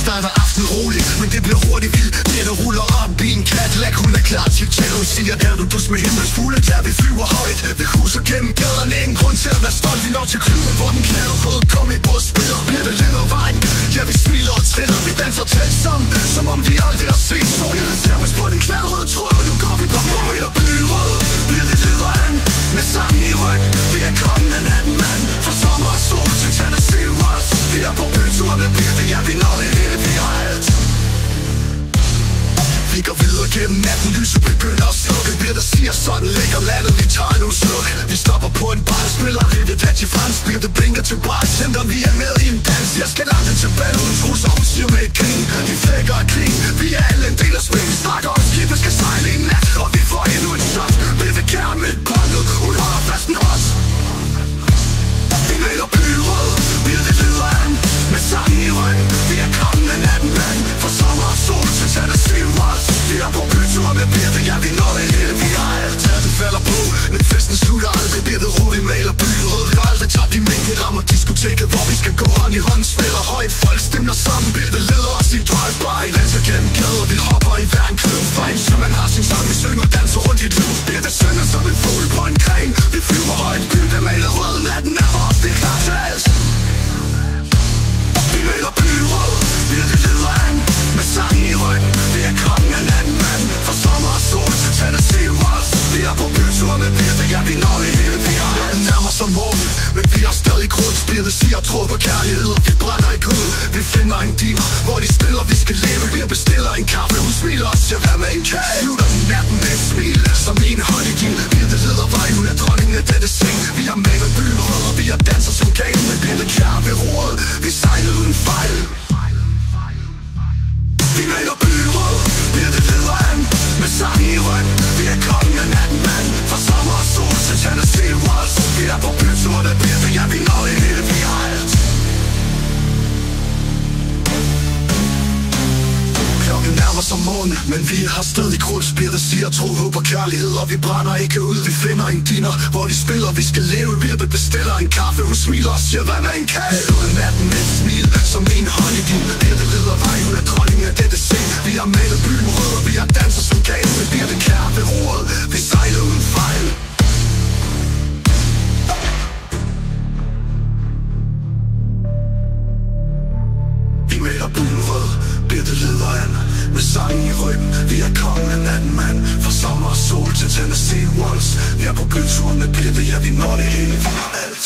starter aften roligt, men det bliver hurtigt vildt. Det der ruller op i en Cadillac, hun er klar til cello. Siger, er du dus med himmels fugle, der vi flyver højt. Vi huser gennem gaderne, ingen grund til at være stolt. Vi når til klubben, hvor den knaldrøde kom i både spiller. Bliver det lidt af vejen, ja vi smiler og triller. Vi danser tæt sammen, som om vi aldrig har set solen. Ser os på den knaldrøde tråd, nu går vi på Florida byrød. Bliver det lidt an, med sangen i ryg. Vi er kommet af natten, mand. Fra sommer og sol til Tennessee Ross. Vi er på bytur med Birte, ja vi når det hele, vi har alt. Vi går videre gennem natten, lyset begynder at slukke. Birte siger sådan, ligger landet, vi tager nu sluk. Vi stopper på en bar, spiller Rive Daddy Frans. Birte blinker til bartender, vi er med i en dans. Jeg skal langt tilbage uden trusser, hun siger med et grin. Vi flækker og kling, vi er alle en del af spil. Vi snakker om skibet skal sejle i nat, og vi får endnu en shot. Birte kære med båndet, hun holder fast en os. Vi maler byrød, Birte leder an, med sangen i ryggen. Vi er kommet af natten, mand. Fra sommer og sol til Tennessee Ross. Vi er på bytur med Birte, ja vi når det hele, vi har alt. Den falder på, men festen slutter aldrig. Birte ro, vi maler byrød. Vi har aldrig tabt i mængden, rammer diskoteket, hvor vi skal gå hånd i hånd. Spiller højt, folk stemmer sammen. Birte leder os i drive-by. Danser gennem gader, vi hopper i hver en klub. Fejn, så man har sin sang, vi synger og danser rundt i et liv. Birte synger som en fugl på en gren. Vi flyver højt, Birte maler rød. Natten er for os, det er klar til alt. Vi maler byrød, Birte leder an, med sangen i ryggen. Vi er kongen af natten, mand. Fra sommer og sol til Tennessee Ross. Vi er på bytur med Birte, ja vi når det hele, vi har alt. Nærmer som morgen, men vi har stadig grund. Birte siger tro på kærlighed, og vi brænder i gud. Vi finder en dealer, hvor de spiller, vi skal leve. Vi bestiller en kaffe, hun smiler os til at være med en kage. Slutter natten med et smil, som en hånd i din. Birte leder vej, hun er dronningen af dette seng. Vi har malet byrød, og vi har danser som gale. Med Birte kære ved roret, vi sejler uden fejl. Vi maler byrød, Birte leder an, med sangen i ryggen. Vi er kongen af natten, mand. Fra sommer og sol til Tennessee Ross. Vi er på bytur med Birte, ja vi når det hele, vi har alt. Klokken nærmer sig morgen, men vi har stadig krudt. Birte siger tro, håb og kærlighed, og vi brænder ikke ud. Vi finder en diner, hvor de spiller, vi skal leve. Birte bestiller en kaffe, hun smiler og siger, hvad med en kage? Uden natten med et smil, som en hånd i din. Birte leder vej, hun er dronningen af dette seng. Vi har malet byen rød, og vi har danser som gale. Med Birte kære ved roret, vi sejler uden fejl. Vi maler byen rød, Birte leder an, med sangen i ryggen. Vi er kongen af natten, mand. Fra sommer og sol til Tennessee Ross. Vi er på bytur med Birte, ja vi når det hele, vi har alt.